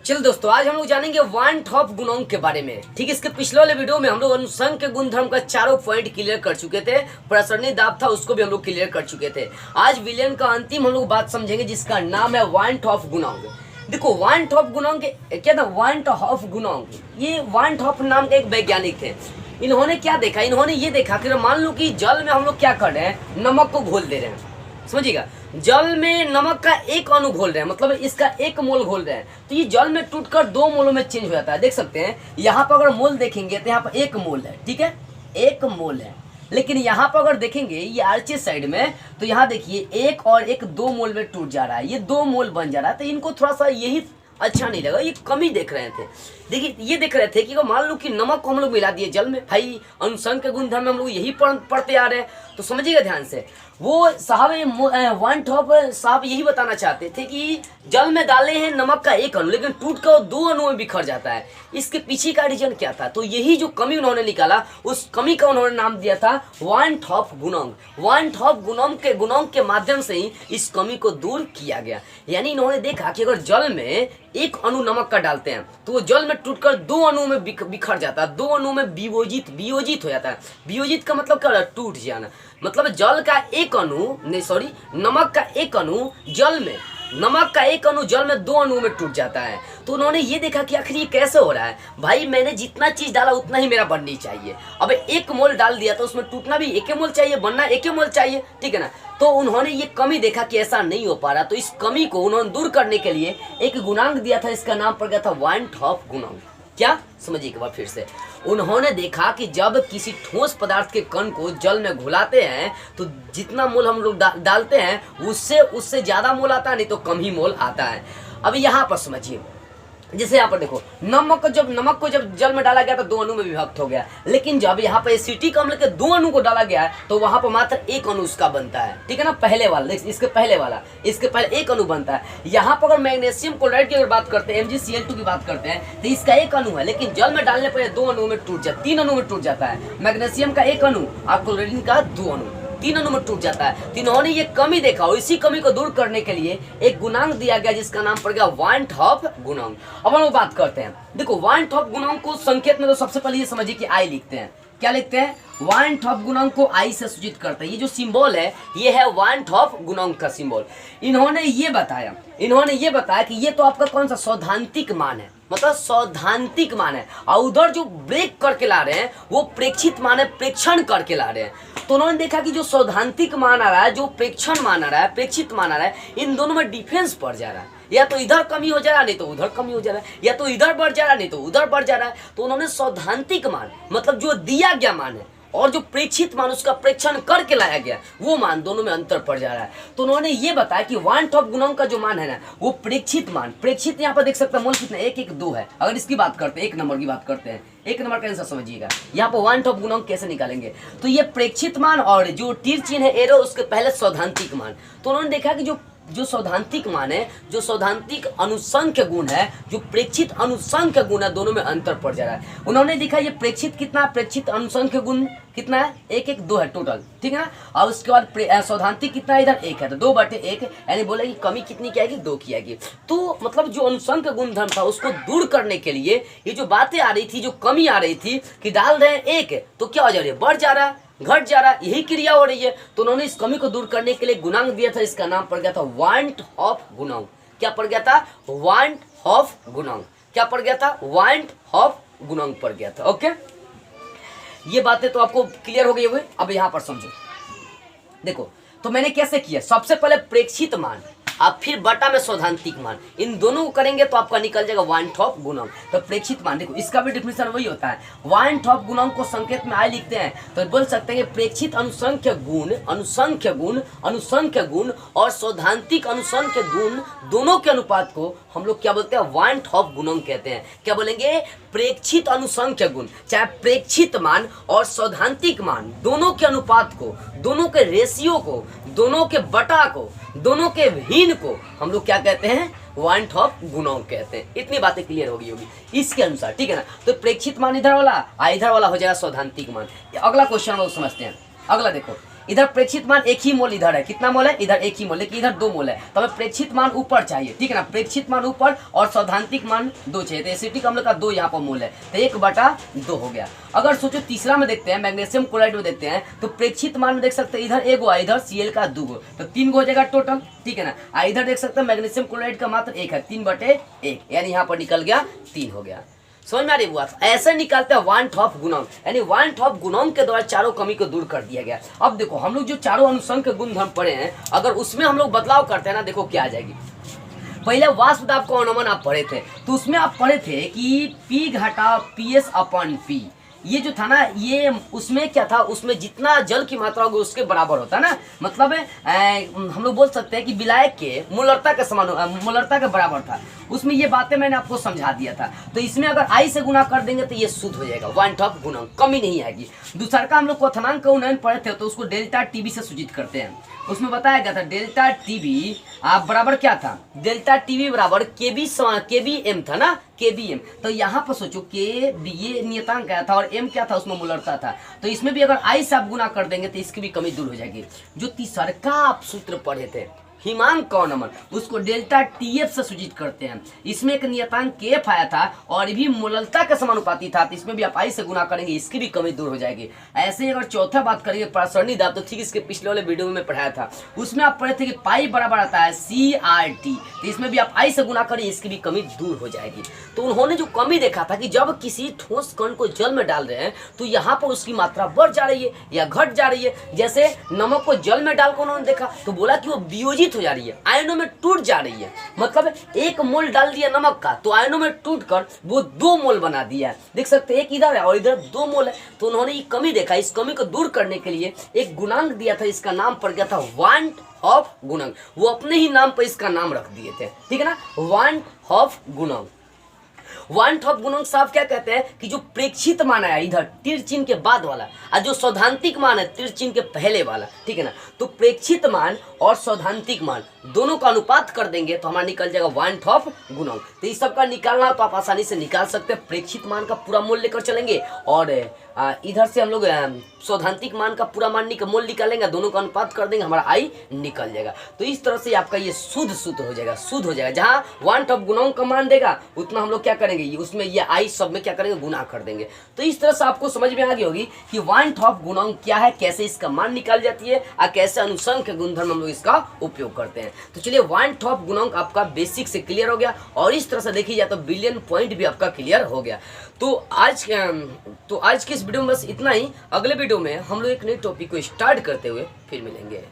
चल दोस्तों, आज हम लोग जानेंगे वन टॉप गुणों के बारे में। ठीक, इसके पिछले वाले वीडियो में हम लोग अनुसंग के गुणधर्म का चारों पॉइंट क्लियर कर चुके थे। प्रसरणी दाब था, उसको भी हम लोग क्लियर कर चुके थे। आज विलियन का अंतिम हम लोग बात समझेंगे, जिसका नाम है वन टॉप गुणांक। देखो, वन टॉप गुणांक क्या था? वन टॉप गुणांक, ये वन टॉप नाम के एक वैज्ञानिक थे। इन्होंने क्या देखा? इन्होंने ये देखा कि मान लो कि जल में हम लोग क्या कर रहे हैं, नमक को घोल दे रहे हैं। समझिएगा, जल में नमक का एक अणु घोल रहे हैं, मतलब इसका एक मोल घोल रहे हैं, तो ये जल में टूटकर दो मोलों में चेंज हो जाता है। देख सकते हैं यहाँ पर अगर मोल देखेंगे तो यहाँ पर एक मोल है, ठीक है, एक मोल है। लेकिन यहाँ पर अगर देखेंगे ये आरचे साइड में, तो यहाँ देखिए एक और एक दो मोल में टूट जा रहा है, ये दो मोल बन जा रहा है। तो इनको थोड़ा सा यही अच्छा नहीं लगा, ये कमी देख रहे थे। देखिए, ये देख रहे थे कि मान लो कि नमक को हम लोग मिला दिए जल में, भाई अनुसंग के गुणधर्म में हम लोग यही पढ़ते आ रहे हैं। तो समझिएगा ध्यान से, वो साहब वन टॉप साहब यही बताना चाहते थे कि जल में डाले हैं नमक का एक अणु, लेकिन टूट कर दो अणुओं में बिखर जाता है। इसके पीछे का रीजन क्या था? तो यही जो कमी उन्होंने निकाला, उस कमी का उन्होंने नाम दिया था वन टॉप गुणांक। वन टॉप गुणांक के माध्यम से ही इस कमी को दूर किया गया। यानी इन्होंने देखा कि अगर जल में एक अणु नमक का डालते हैं तो वो जल में टूटकर दो अणुओं में बिखर जाता है, दो अणुओं में वियोजित हो जाता है। वियोजित का मतलब क्या होता है? टूट जाना। मतलब जल का एक अणु नमक का एक अणु जल में, नमक का एक अणु जल में दो अणुओं में टूट जाता है। तो उन्होंने ये देखा कि आखिर ये कैसे हो रहा है। भाई, मैंने जितना चीज डाला उतना ही मेरा बननी चाहिए। अब एक मोल डाल दिया तो उसमें टूटना भी एक मोल चाहिए, बनना एक मोल चाहिए, ठीक है ना। तो उन्होंने ये कमी देखा कि ऐसा नहीं हो पा रहा, तो इस कमी को उन्होंने दूर करने के लिए एक गुणांक दिया था, इसका नाम पड़ गया था वन टॉप गुणांक। क्या? समझिए एक बार फिर से। उन्होंने देखा कि जब किसी ठोस पदार्थ के कण को जल में घुलाते हैं तो जितना मोल हम लोग डालते हैं उससे ज्यादा मोल आता है, नहीं तो कम ही मोल आता है। अब यहाँ पर समझिए, जैसे यहाँ पर देखो, नमक को जब जल में डाला गया तो दो अणु में विभक्त हो गया, लेकिन जब यहाँ पर एसिटिक अम्ल के दो अणु को डाला गया है तो वहां पर मात्र एक अणु उसका बनता है, ठीक है ना। पहले वाला, इसके पहले एक अणु बनता है। यहाँ पर अगर मैग्नीशियम क्लोराइड की अगर बात करते हैं, MgCl2 की बात करते हैं, तो इसका एक अणु है, लेकिन जल में डालने पर दो अणु में टूट जाता है, तीन अणु में टूट जाता है। मैग्नीशियम का एक अणु और क्लोरीन का दो अणु, तीन अणु में टूट जाता है। तो इन्होंने ये कमी देखा और इसी कमी को दूर करने के लिए एक गुणांक दिया गया, जिसका नाम पड़ गया वन टॉप गुणांक। अब हम लोग बात करते हैं। देखो, वन टॉप गुणांक को संकेत में तो सबसे पहले ये समझिए कि आई लिखते हैं। क्या लिखते हैं? वन टॉप गुणांक को आई से सूचित करते हैं। ये जो सिंबल है, ये है वन टॉप गुणांक का सिंबल। इन्होंने ये बताया कि ये तो आपका कौन सा सैद्धांतिक मान है, मतलब सैद्धांतिक मान है, और उधर जो ब्रेक करके ला रहे हैं वो प्रेक्षित मान है, प्रेक्षण करके ला रहे हैं। तो उन्होंने देखा कि जो सैद्धांतिक मान आ रहा है, जो प्रेक्षण मान आ रहा है, प्रेक्षित मान आ रहा है, इन दोनों में डिफरेंस पड़ जा रहा है। या तो इधर कमी हो जा रहा है, नहीं तो उधर कमी हो जा रहा है, या तो इधर बढ़ जा रहा है, नहीं तो उधर बढ़ जा रहा है। तो उन्होंने सैद्धांतिक मान, मतलब जो दिया गया मान है, और जो प्रेक्षित मान, उसका प्रेक्षण करके लाया गया वो मान, दोनों में अंतर पड़ जा रहा है। तो उन्होंने ये बताया कि वन टॉप गुणांक का जो मान है ना, वो प्रेक्षित मान, प्रेक्षित यहाँ पर देख सकते हैं मोल कितने, 1 1 2 है। अगर इसकी बात करते हैं, एक नंबर की बात करते हैं, एक नंबर का आंसर समझिएगा। यहाँ पर वन टॉप गुणांक कैसे निकालेंगे? तो ये प्रेक्षित मान और जो तीर चिन्ह है एरो, उसके पहले सैद्धांतिक मान। तो उन्होंने देखा कि जो सैद्धांतिक मान है, जो सैद्धांतिक अनुसंख्य गुण है, जो प्रेक्षित अनुसंख्य गुण है, दोनों में अंतर पड़ जा रहा है। उन्होंने देखा ये प्रेक्षित कितना, प्रेक्षित अनुसंख्य गुण कितना है? 1 1 2 है टोटल, ठीक है ना। और उसके बाद सैद्धांतिक कितना है? इधर 1 है, तो 2/1, यानी बोले कि कमी कितनी की आएगी? 2 की आएगी। तो मतलब जो अनुसंख्य गुणधर्म था उसको दूर करने के लिए ये जो बातें आ रही थी, जो कमी आ रही थी कि डाल रहे हैं 1 तो क्या हो जा रही है? बढ़ जा रहा है, घट जा रहा है, यही क्रिया हो रही है। तो उन्होंने इस कमी को दूर करने के लिए गुणांक दिया था, इसका नाम पड़ गया था वन टॉप गुणांक। क्या पड़ गया था? वन टॉप गुणांक। क्या पड़ गया था? वन टॉप गुणांक पड़ गया था। ओके, ये बातें तो आपको क्लियर हो गई होगी। अब यहां पर समझो, देखो तो मैंने कैसे किया। सबसे पहले प्रेक्षित मान, अब फिर बटा में सैद्धांतिक मान, इन दोनों को करेंगे तो आपका निकल जाएगा वन टॉप गुणांक। तो प्रेक्षित मान, देखो इसका भी डिफिनेशन वही होता है। वन टॉप गुणांक को संकेत में आई लिखते हैं तो बोल सकते हैं प्रेक्षित अनुसंख्य गुण और सैद्धांतिक अनुसंख्य गुण दोनों के अनुपात को हम लोग क्या बोलते हैं? वन टॉप गुणांक कहते हैं। क्या बोलेंगे? प्रेक्षित अनुसंख्य गुण, चाहे प्रेक्षित मान और सैद्धांतिक मान, दोनों के अनुपात को, दोनों के रेशियो को, दोनों के बटा को, दोनों के भिन्न को हम लोग क्या कहते हैं? वन टॉप गुणांक कहते हैं। इतनी बातें क्लियर हो गई होगी इसके अनुसार, ठीक है ना। तो प्रेक्षित मान इधर वाला, इधर वाला हो जाएगा सैद्धांतिक मान। अगला क्वेश्चन हम लोग समझते हैं। अगला देखो, इधर प्रेक्षित मान एक ही मोल इधर है, कितना मोल है इधर एक ही मोल, लेकिन इधर 2 मोल है, तो हमें प्रेक्षित मान ऊपर चाहिए, ठीक है ना, प्रेक्षित मान ऊपर और सैद्धांतिक मान 2 चाहिए, तो एसिटिक अम्ल का 2 यहाँ पर मोल है, तो 1/2 हो गया। अगर सोचो तीसरा में देखते हैं, मैग्नीशियम क्लोराइड में देखते हैं, तो प्रेक्षित मान में देख सकते हैं इधर 1 गो, इधर Cl का 2 गो, तो 3 गो हो जाएगा टोटल, ठीक है ना। इधर देख सकते हैं मैग्नीशियम क्लोराइड का मात्र 1 है, 3/1, यानी यहाँ पर निकल गया 3 हो गया। समझ में आ रही बात? ऐसे निकालते हैं वन टॉप गुणांक, यानी वन टॉप गुणांक के द्वारा चारों कमी को दूर कर दिया गया। अब देखो हम लोग जो चारों अनुसंग के गुणधर्म पढ़े हैं, अगर उसमें हम लोग बदलाव करते हैं ना, देखो क्या आ जाएगी। पहले वाष्प दाब का अनुमान आप पढ़े थे, तो उसमें आप पढ़े थे कि P घटा PS/P, ये जो था ना, ये उसमें क्या था, उसमें जितना जल की मात्रा होगी उसके बराबर होता है ना, मतलब हम लोग बोल सकते हैं कि विलायक के मोलरता के समान, मोलरता के बराबर था। उसमें ये बातें मैंने आपको समझा दिया था। तो इसमें अगर I से गुना कर देंगे तो ये शुद्ध हो जाएगा, वन टॉप गुणांक, कमी नहीं आएगी। दूसरा का हम लोग क्वथनांक का उन्नयन पढ़े थे, तो उसको डेल्टा TB से सूचित करते हैं। उसमें बताया गया था डेल्टा TB आप बराबर क्या था, डेल्टा TB बराबर KBM था ना, KBM। तो यहाँ पर सोचो KB ये नियतांक क्या था और M क्या था, उसमें मोलरता था। तो इसमें भी अगर I से आप गुना कर देंगे तो इसकी भी कमी दूर हो जाएगी। जो तीसरा का आप सूत्र पढ़े थे हिमांक का नंबर, उसको डेल्टा TF से सूचित करते हैं। इसमें एक नियतांक KF आया था और भी मोललता के समानुपाती था, तो इसमें भी आप I से गुना करेंगे, इसकी भी कमी दूर हो जाएगी। ऐसे ही अगर चौथा बात करेंगे प्रसरणी दाब, तो ठीक इसके पिछले वाले वीडियो में पढ़ाया था, उसमें आप पढ़े थे कि पाई बराबर आता है CRT, तो इसमें भी आप I से गुना करें, इसकी भी कमी दूर हो जाएगी। तो उन्होंने जो कमी देखा था कि जब किसी ठोस कण को जल में डाल रहे हैं तो यहाँ पर उसकी मात्रा बढ़ जा रही है या घट जा रही है। जैसे नमक को जल में डालकर उन्होंने देखा तो बोला कि वो वियोजित हो जा रही है, आयनों में टूट जा रही है, मतलब 1 मोल डाल दिया नमक का तो आयनों में टूटकर वो 2 मोल बना दिया है। देख सकते हैं एक इधर है और इधर 2 मोल है। तो उन्होंने ये कमी देखा, इस कमी को दूर करने के लिए एक गुणांक दिया था, इसका नाम पड़ गया था वन टॉप गुणांक। वो अपने ही नाम पर इसका नाम रख दिए थे, ठीक है ना, वन टॉप गुणांक। वन टॉप गुणांक साहब क्या कहते हैं कि जो प्रेक्षित मान है इधर तीर चिन्ह के बाद वाला, और जो सैद्धांतिक मान है तीर चिन्ह के पहले वाला, ठीक है ना, तो प्रेक्षित मान और सैद्धांतिक मान दोनों का अनुपात कर देंगे तो हमारा निकल जाएगा वन टॉप गुणांक। तो इस सब का निकालना तो आप आसानी से निकाल सकते हैं। प्रेक्षित मान का पूरा मूल्य लेकर चलेंगे और इधर से हम लोग सैद्धांतिक मान का पूरा मान मूल्य निकालेंगे, दोनों का अनुपात कर देंगे, हमारा I निकल जाएगा। तो इस तरह से आपका ये शुद्ध सूत्र हो जाएगा, शुद्ध हो जाएगा। जहाँ वन टॉप गुणांक का मान देगा उतना हम लोग क्या करेंगे, उसमें ये I सब में क्या करेंगे, गुना कर देंगे। तो इस तरह से आपको समझ में आ गई होगी कि वन टॉप गुणांक क्या है, कैसे इसका मान निकाल जाती है और कैसे अनुसंग के गुणधर्म हम लोग इसका उपयोग करते हैं। तो चलिए वन टॉप गुणांक आपका बेसिक से क्लियर हो गया और इस तरह से देखी जाए तो बिलियन पॉइंट भी आपका क्लियर हो गया। तो आज की इस वीडियो में बस इतना ही। अगले वीडियो में हम लोग एक नई टॉपिक को स्टार्ट करते हुए फिर मिलेंगे।